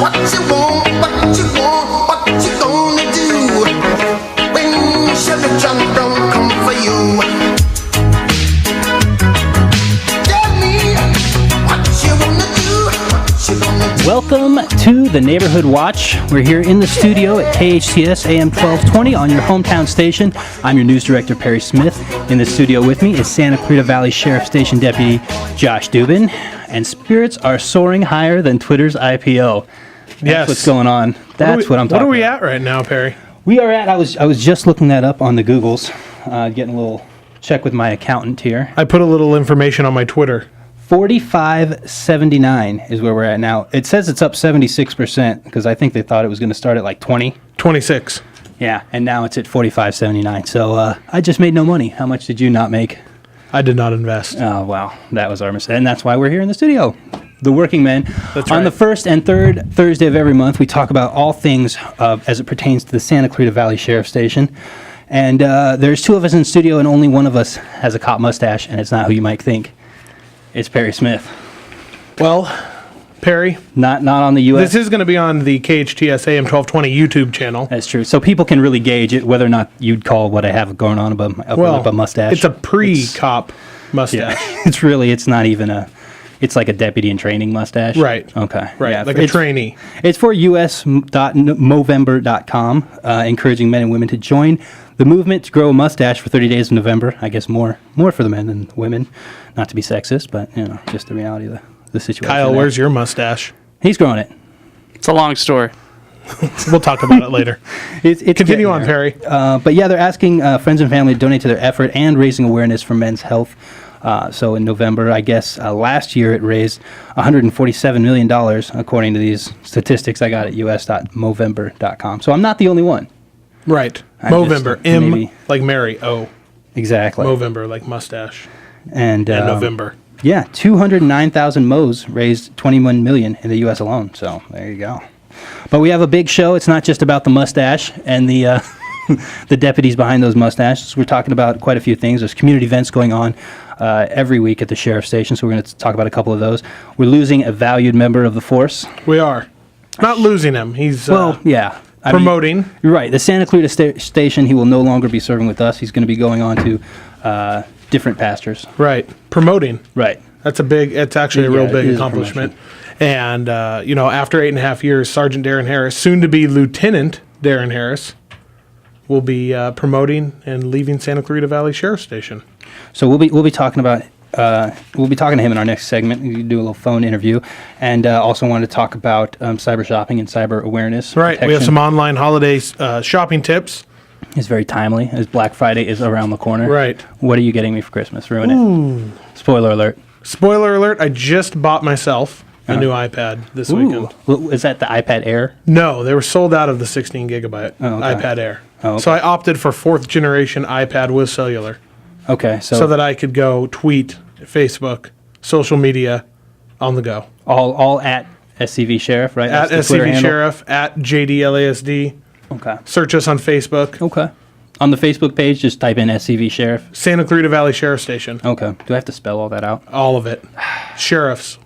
what you want, what you want, what you gonna do when Sugar John don't come for you. Tell me what you wanna do, what you gonna do. Welcome to the Neighborhood Watch. We're here in the studio at KHTS AM 1220 on your hometown station. I'm your news director, Perry Smith. In the studio with me is Santa Clarita Valley Sheriff Station Deputy Josh Dubin. And spirits are soaring higher than Twitter's IPO. That's what's going on. That's what I'm talking about. What are we at right now, Perry? We are at, I was just looking that up on the Googles, getting a little check with my accountant here. I put a little information on my Twitter. 45.79 is where we're at now. It says it's up 76% because I think they thought it was going to start at like 20. 26. Yeah, and now it's at 45.79. So I just made no money. How much did you not make? I did not invest. Oh, wow. That was our mistake. And that's why we're here in the studio. The Working Men. That's On right. the first and third Thursday of every month, we talk about all things as it pertains to the Santa Clarita Valley Sheriff Station. And there's two of us in the studio, and only one of us has a cop mustache, and it's not who you might think. It's Perry Smith. Well, Perry, Not on the U.S. this is going to be on the KHTS AM 1220 YouTube channel. That's true. So people can really gauge it, whether or not you'd call what I have going on above my upper lip a mustache. It's a pre-cop mustache. Yeah. It's not even it's like a deputy in training mustache. Right. Okay. Right, Yeah. like a trainee. It's for us.movember.com, encouraging men and women to join the movement to grow a mustache for 30 days of November. I guess more for the men than the women. Not to be sexist, but, just the reality of the situation. Kyle, there. where's your mustache? He's growing it. It's a long story. We'll talk about it later. It's Continue getting on, there. Perry. But yeah, they're asking friends and family to donate to their effort and raising awareness for men's health. So in November, I guess last year it raised $147 million, according to these statistics I got at us.movember.com. So I'm not the only one. Right. I'm Movember. just M maybe- like Mary. O. Exactly. Movember like mustache. And November. Yeah, 209,000 Mo's raised $21 million in the U.S. alone. So there you go. But we have a big show. It's not just about the mustache and the the deputies behind those mustaches. We're talking about quite a few things. There's community events going on every week at the sheriff's station, so we're going to talk about a couple of those. We're losing a valued member of the force. We are. Not losing him. He's Yeah. promoting. You're right. The Santa Clarita station, he will no longer be serving with us. He's going to be going on to different pastors. Right. Promoting. Right. It's actually a Yeah, real it big is a accomplishment. And, after 8.5 years, Sergeant Darren Harris, soon to be Lieutenant Darren Harris, will be promoting and leaving Santa Clarita Valley Sheriff Station. So we'll be talking about we'll be talking to him in our next segment. We do a little phone interview, and also wanted to talk about cyber shopping and cyber awareness. Right. We have protection. some online holiday shopping tips. It's very timely as Black Friday is around the corner. Right. What are you getting me for Christmas? Ruin it. Spoiler alert. Spoiler alert, I just bought myself a new iPad this weekend. Is that the iPad Air? No, they were sold out of the 16 gigabyte okay. iPad Air. Oh, okay. So I opted for 4th generation iPad with cellular Okay, so that I could go tweet, Facebook, social media on the go. all at SCV Sheriff, right? At That's the Twitter SCV handle? Sheriff, at JDLASD. Okay. Search us on Facebook. Okay. On the Facebook page, just type in SCV Sheriff. Santa Clarita Valley Sheriff Station. Okay. Do I have to spell all that out? All of it. Sheriff's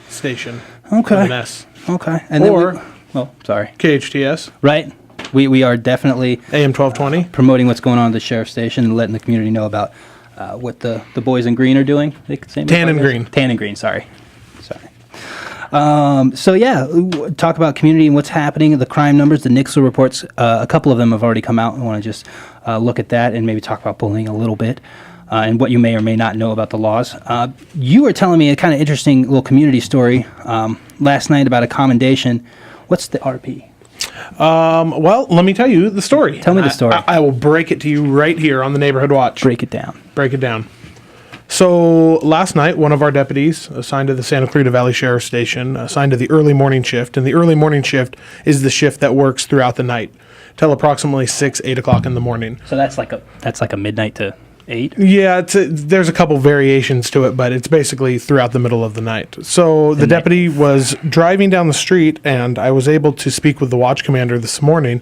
Station. Okay. With an S. Okay. And Or- sorry. KHTS, Right. We are definitely AM 1220. promoting what's going on at the sheriff's station and letting the community know about what the boys in green are doing. They could say Tan and green. Tan and green, sorry. So yeah, talk about community and what's happening, the crime numbers, the Nixle reports. A couple of them have already come out. I want to just look at that and maybe talk about bullying a little bit and what you may or may not know about the laws. You were telling me a kind of interesting little community story last night about a commendation. What's the RP? Well, let me tell you the story. Tell me the story. I will break it to you right here on the Neighborhood Watch. Break it down. Break it down. So last night, one of our deputies assigned to the Santa Clarita Valley Sheriff Station assigned to the early morning shift, and the early morning shift is the shift that works throughout the night till approximately 8 o'clock in the morning. So that's like a midnight to 8? Yeah, there's a couple variations to it, but it's basically throughout the middle of the night. So the deputy was driving down the street, and I was able to speak with the watch commander this morning.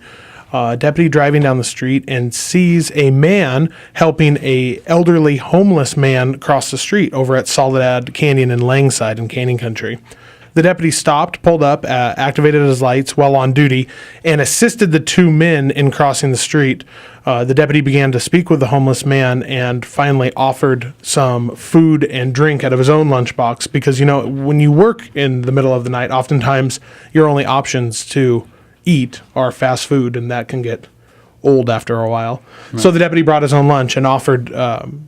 Deputy driving down the street and sees a man helping a elderly homeless man cross the street over at Soledad Canyon in Langside in Canyon Country. The deputy stopped, pulled up, activated his lights while on duty, and assisted the two men in crossing the street. The deputy began to speak with the homeless man and finally offered some food and drink out of his own lunchbox because, when you work in the middle of the night, oftentimes your only options to eat are fast food, and that can get old after a while. Right. So the deputy brought his own lunch and offered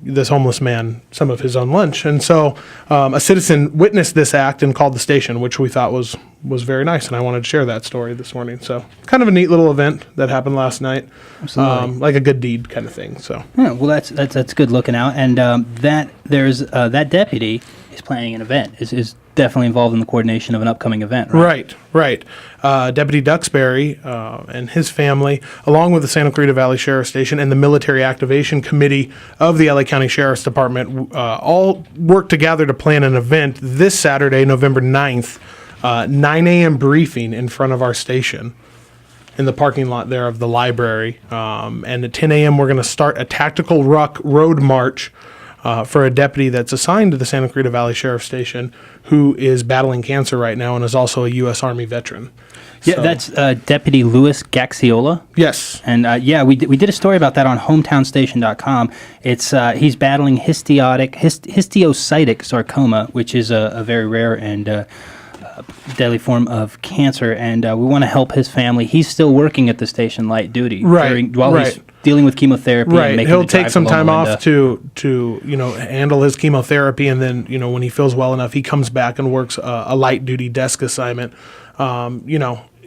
this homeless man some of his own lunch. And so a citizen witnessed this act and called the station, which we thought was very nice. And I wanted to share that story this morning. So kind of a neat little event that happened last night. Absolutely. Like a good deed kind of thing. So yeah, well, that's good looking out. And that deputy is planning an event, is definitely involved in the coordination of an upcoming event, right? Right. Deputy Duxbury and his family, along with the Santa Clarita Valley Sheriff's Station and the Military Activation Committee of the LA County Sheriff's Department, all worked together to plan an event this Saturday, November 9th, 9 a.m. briefing in front of our station in the parking lot there of the library. And at 10 a.m., we're going to start a tactical ruck road march for a deputy that's assigned to the Santa Clarita Valley Sheriff's Station who is battling cancer right now and is also a U.S. Army veteran. Yeah, that's Deputy Louis Gaxiola. Yes. And we did a story about that on hometownstation.com. It's he's battling histiocytic sarcoma, which is a very rare and deadly form of cancer, and we want to help his family. He's still working at the station light duty while he's dealing with chemotherapy. Right, and he'll take some time off to handle his chemotherapy, and then when he feels well enough, he comes back and works a light duty desk assignment.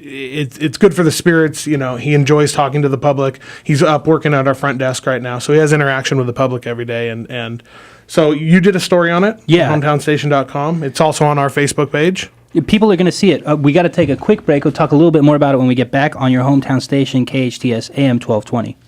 It's good for the spirits. He enjoys talking to the public. He's up working at our front desk right now, so he has interaction with the public every day. And so you did a story on it, hometownstation.com. It's also on our Facebook page. People are going to see it. We got to take a quick break. We'll talk a little bit more about it when we get back on your hometown station, KHTS AM 1220.